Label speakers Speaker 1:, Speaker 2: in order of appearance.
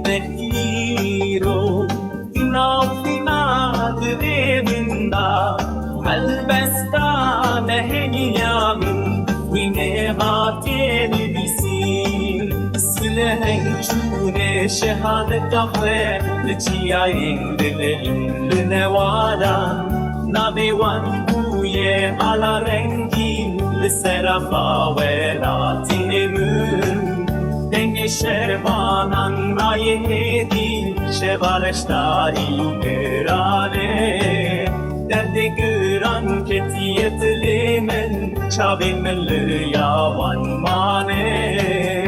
Speaker 1: Bekliyorum final evinde Elbestane heyecanım Yine hatir misin Silehen çure şehadet kahve Lçiyayın dileğin nevada Nabewan buye ala rengin Lserafa ve latinimün Denge şervanan ayeti Şevareştari yukerane Derdi güran ketiyetli men Çabimli yavan mane